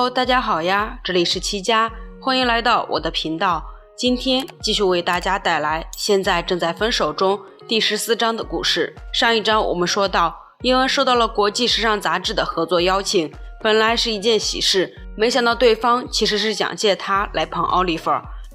Hello， 大家好呀，这里是七家，欢迎来到我的频道。今天继续为大家带来现在正在分手中第14章的故事。上一章我们说到，英恩收到了国际时尚杂志的合作邀请，本来是一件喜事，没想到对方其实是想借他来捧奥利弗。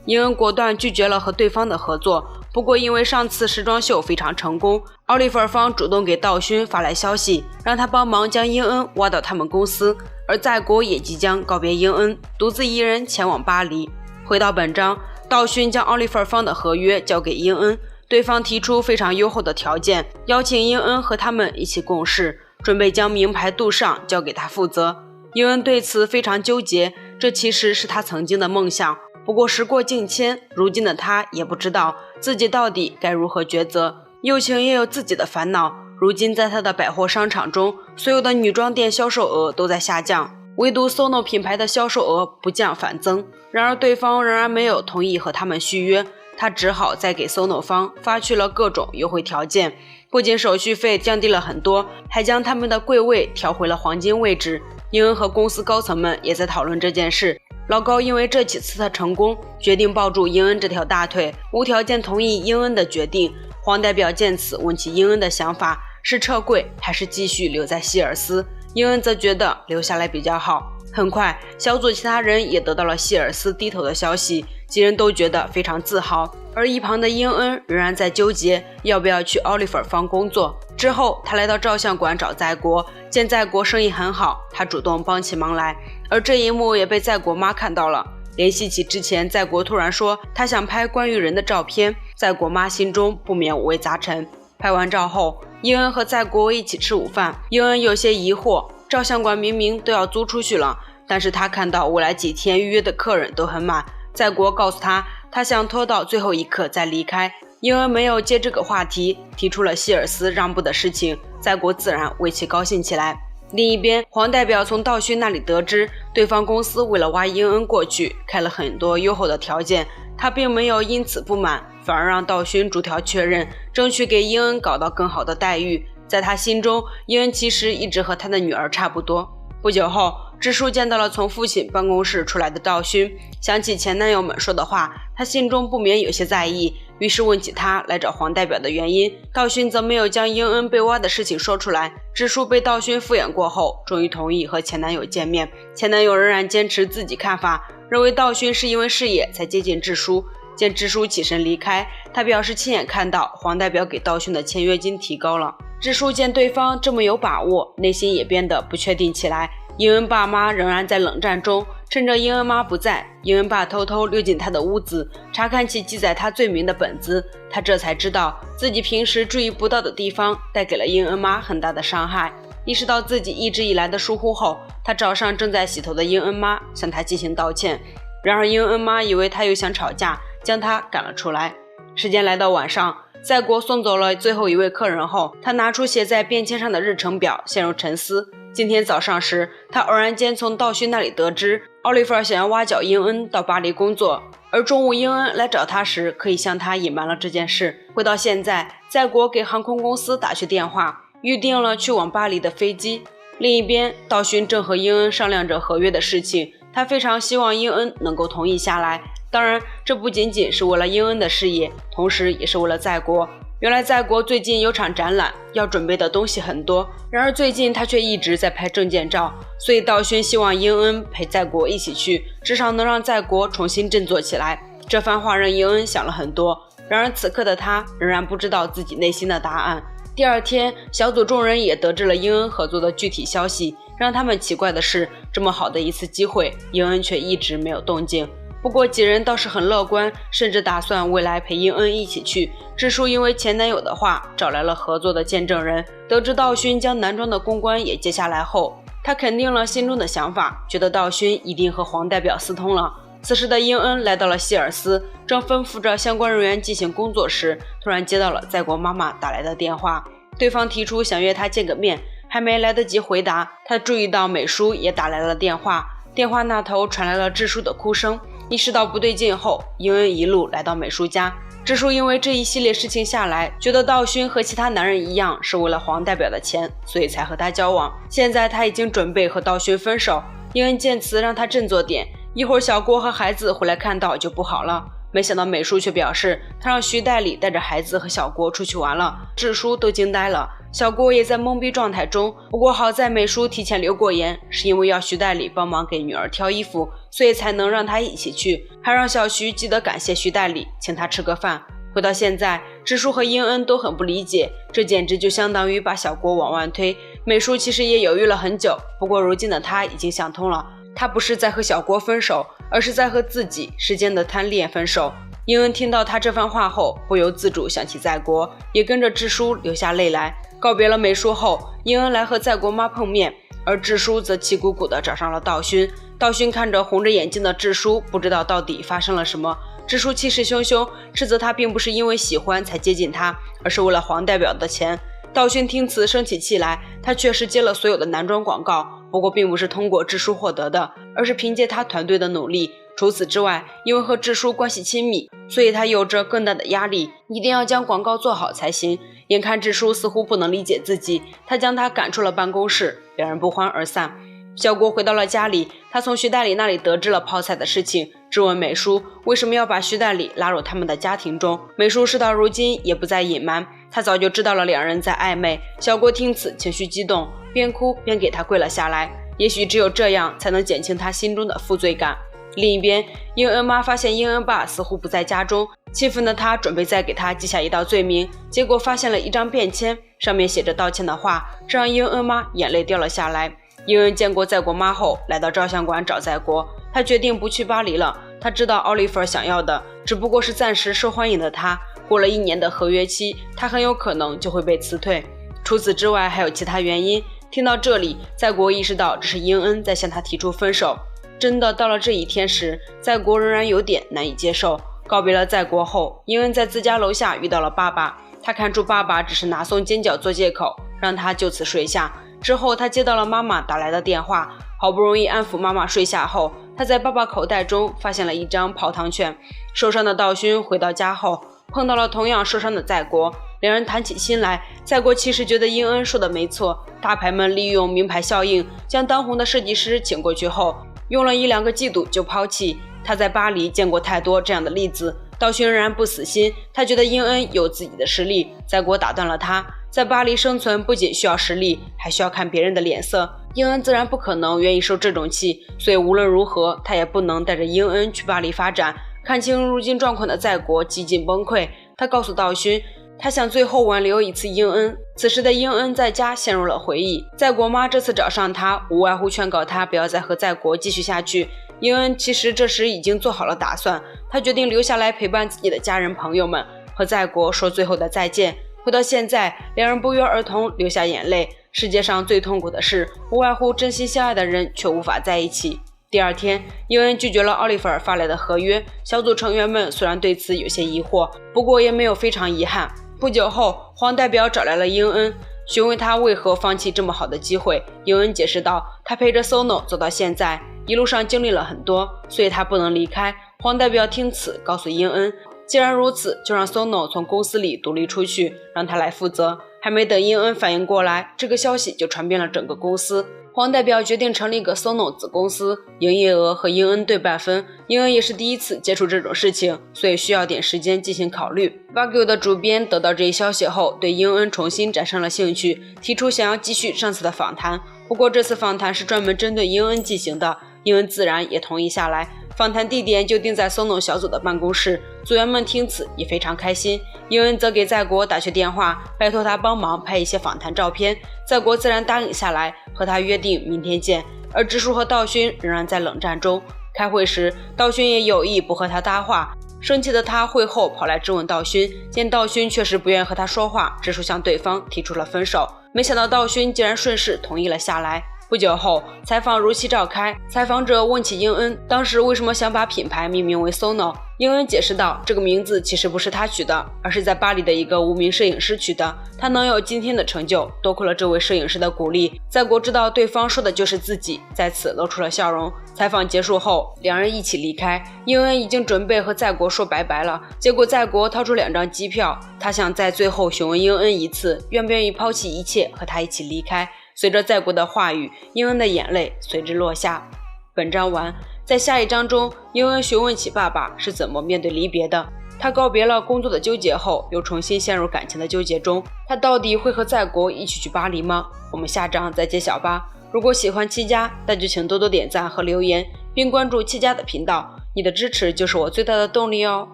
英恩果断拒绝了和对方的合作，不过因为上次时装秀非常成功，奥利弗方主动给道勋发来消息，让他帮忙将英恩挖到他们公司，而在国也即将告别英恩，独自一人前往巴黎。回到本章，道勋将奥利弗方的合约交给英恩，对方提出非常优厚的条件，邀请英恩和他们一起共事，准备将名牌杜尚交给他负责。英恩对此非常纠结，这其实是他曾经的梦想。不过时过境迁，如今的他也不知道自己到底该如何抉择。友情也有自己的烦恼，如今在他的百货商场中，所有的女装店销售额都在下降，唯独 Sono 品牌的销售额不降反增。然而对方仍然没有同意和他们续约，他只好再给 Sono 方发去了各种优惠条件，不仅手续费降低了很多，还将他们的柜位调回了黄金位置。英恩和公司高层们也在讨论这件事，老高因为这几次的成功，决定抱住英恩这条大腿，无条件同意英恩的决定。黄代表见此问起英恩的想法，是撤柜还是继续留在希尔斯？英恩则觉得留下来比较好。很快，小组其他人也得到了希尔斯低头的消息，几人都觉得非常自豪。而一旁的英恩仍然在纠结要不要去奥利弗方工作。之后他来到照相馆找在国，见在国生意很好，他主动帮起忙来。而这一幕也被在国妈看到了，联系起之前在国突然说他想拍关于人的照片，在国妈心中不免五味杂陈。拍完照后，英恩和在国一起吃午饭，英恩有些疑惑，照相馆明明都要租出去了，但是他看到未来几天预约的客人都很满。在国告诉他，他想拖到最后一刻再离开。英恩没有接这个话题，提出了希尔斯让步的事情，在国自然为其高兴起来。另一边，黄代表从道勋那里得知，对方公司为了挖英恩过去，开了很多优厚的条件，他并没有因此不满，反而让道勋逐条确认，争取给英恩搞到更好的待遇。在他心中，英恩其实一直和他的女儿差不多。不久后，支书见到了从父亲办公室出来的道勋，想起前男友们说的话，他心中不免有些在意，于是问起他来找黄代表的原因。道勋则没有将英恩被挖的事情说出来。支书被道勋敷衍过后，终于同意和前男友见面。前男友仍然坚持自己看法，认为道勋是因为事业才接近支书。见支书起身离开，他表示亲眼看到黄代表给道勋的签约金提高了。支书见对方这么有把握，内心也变得不确定起来。英恩爸妈仍然在冷战中，趁着英恩妈不在，英恩爸偷偷溜进他的屋子，查看起记载他罪名的本子。他这才知道自己平时注意不到的地方带给了英恩妈很大的伤害。意识到自己一直以来的疏忽后，他找上正在洗头的英恩妈，向他进行道歉。然而英恩妈以为他又想吵架，将他赶了出来。时间来到晚上，在国送走了最后一位客人后，他拿出写在便签上的日程表，陷入沉思。今天早上时，他偶然间从道勋那里得知，奥利弗想要挖角英恩到巴黎工作，而中午英恩来找他时，可以向他隐瞒了这件事。回到现在，在国给航空公司打去电话，预定了去往巴黎的飞机。另一边，道勋正和英恩商量着合约的事情，他非常希望英恩能够同意下来。当然，这不仅仅是为了英恩的事业，同时也是为了在国。原来在国最近有场展览，要准备的东西很多，然而最近他却一直在拍证件照，所以道勋希望英恩陪在国一起去，至少能让在国重新振作起来。这番话让英恩想了很多，然而此刻的他仍然不知道自己内心的答案。第二天，小组众人也得知了英恩合作的具体消息，让他们奇怪的是，这么好的一次机会，英恩却一直没有动静。不过几人倒是很乐观，甚至打算未来陪英恩一起去。支书因为前男友的话，找来了合作的见证人。得知道勋将男装的公关也接下来后，他肯定了心中的想法，觉得道勋一定和黄代表私通了。此时的英恩来到了希尔斯，正吩咐着相关人员进行工作时，突然接到了在国妈妈打来的电话，对方提出想约他见个面，还没来得及回答，他注意到美叔也打来了电话，电话那头传来了支书的哭声。意识到不对劲后，英恩一路来到美叔家。支书因为这一系列事情下来，觉得道勋和其他男人一样是为了黄代表的钱，所以才和他交往。现在他已经准备和道勋分手，英恩见此让他振作点，一会儿小郭和孩子回来看到就不好了。没想到美叔却表示他让徐代理带着孩子和小郭出去玩了，智叔都惊呆了，小郭也在懵逼状态中。不过好在美叔提前留过言，是因为要徐代理帮忙给女儿挑衣服，所以才能让他一起去，还让小徐记得感谢徐代理，请他吃个饭。回到现在，智叔和英恩都很不理解，这简直就相当于把小郭往外推。美叔其实也犹豫了很久，不过如今的他已经想通了，他不是在和小郭分手，而是在和自己时间的贪恋分手。英恩听到他这番话后，不由自主想起在国，也跟着智叔流下泪来。告别了美叔后，英恩来和在国妈碰面，而智叔则气鼓鼓地找上了道勋。道勋看着红着眼睛的智叔，不知道到底发生了什么。智叔气势汹汹，斥责他并不是因为喜欢才接近他，而是为了黄代表的钱。道勋听此生起气来，他确实接了所有的男装广告，不过并不是通过智叔获得的，而是凭借他团队的努力。除此之外，因为和智叔关系亲密，所以他有着更大的压力，一定要将广告做好才行。眼看智叔似乎不能理解自己，他将他赶出了办公室，两人不欢而散。小郭回到了家里，他从徐代理那里得知了泡菜的事情，质问美叔为什么要把徐代理拉入他们的家庭中。美叔事到如今也不再隐瞒，他早就知道了两人在暧昧。小郭听此情绪激动，边哭边给他跪了下来，也许只有这样才能减轻他心中的负罪感。另一边，英恩妈发现英恩爸似乎不在家中，气愤的她准备再给他记下一道罪名，结果发现了一张便签，上面写着道歉的话，这让英恩妈眼泪掉了下来。英恩见过在国妈后，来到照相馆找在国，他决定不去巴黎了。他知道奥利弗想要的只不过是暂时受欢迎的他，过了1年的合约期，他很有可能就会被辞退。除此之外还有其他原因。听到这里，在国意识到这是英恩在向他提出分手。真的到了这一天时，在国仍然有点难以接受。告别了在国后，英恩在自家楼下遇到了爸爸，他看出爸爸只是拿送煎饺做借口，让他就此睡下。之后他接到了妈妈打来的电话，好不容易安抚妈妈睡下后，他在爸爸口袋中发现了一张泡汤券。受伤的道勋回到家后，碰到了同样受伤的在国，两人谈起心来。在国其实觉得英恩说的没错，大牌们利用名牌效应，将当红的设计师请过去后，用了1-2个季度就抛弃。他在巴黎见过太多这样的例子。道勋仍然不死心，他觉得英恩有自己的实力。在国打断了他，在巴黎生存不仅需要实力，还需要看别人的脸色。英恩自然不可能愿意受这种气，所以无论如何他也不能带着英恩去巴黎发展。看清如今状况的在国几近崩溃，他告诉道勋，他想最后挽留一次英恩。此时的英恩在家陷入了回忆，在国妈这次找上他，无外乎劝告他不要再和在国继续下去。英恩其实这时已经做好了打算，他决定留下来陪伴自己的家人朋友们，和在国说最后的再见。回到现在，两人不约而同流下眼泪。世界上最痛苦的事，无外乎真心相爱的人却无法在一起。第二天，英恩拒绝了奥利弗发来的合约。小组成员们虽然对此有些疑惑，不过也没有非常遗憾。不久后，黄代表找来了英恩，询问他为何放弃这么好的机会。英恩解释道，他陪着 Sono 走到现在，一路上经历了很多，所以他不能离开。黄代表听此告诉英恩，既然如此，就让 Sono 从公司里独立出去，让他来负责。还没等英恩反应过来，这个消息就传遍了整个公司。黄代表决定成立一个 Sono 子公司，营业额和英恩对半分。英恩也是第一次接触这种事情，所以需要点时间进行考虑。Vogue 的主编得到这一消息后，对英恩重新产生了兴趣，提出想要继续上次的访谈。不过这次访谈是专门针对英恩进行的，英恩自然也同意下来。访谈地点就定在 Sono 小组的办公室，组员们听此也非常开心。英恩则给在国打去电话，拜托他帮忙拍一些访谈照片。在国自然答应下来，和他约定明天见。而直树和道勋仍然在冷战中。开会时，道勋也有意不和他搭话，生气的他会后跑来质问道勋，见道勋确实不愿和他说话，直树向对方提出了分手。没想到道勋竟然顺势同意了下来。不久后，采访如期召开。采访者问起英恩当时为什么想把品牌命名为 Sono， 英恩解释道，这个名字其实不是他取的，而是在巴黎的一个无名摄影师取的。他能有今天的成就，多亏了这位摄影师的鼓励。在国知道对方说的就是自己，在此露出了笑容。采访结束后，两人一起离开。英恩已经准备和在国说拜拜了，结果在国掏出2张机票，他想在最后询问英恩一次，愿不愿意抛弃一切和他一起离开。随着在国的话语，英恩的眼泪随之落下。本章完，在下一章中，英恩询问起爸爸是怎么面对离别的。他告别了工作的纠结后，又重新陷入感情的纠结中。他到底会和在国一起去巴黎吗？我们下章再揭晓吧。如果喜欢七家，那就请多多点赞和留言，并关注七家的频道。你的支持就是我最大的动力哦。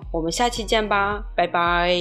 我们下期见吧，拜拜。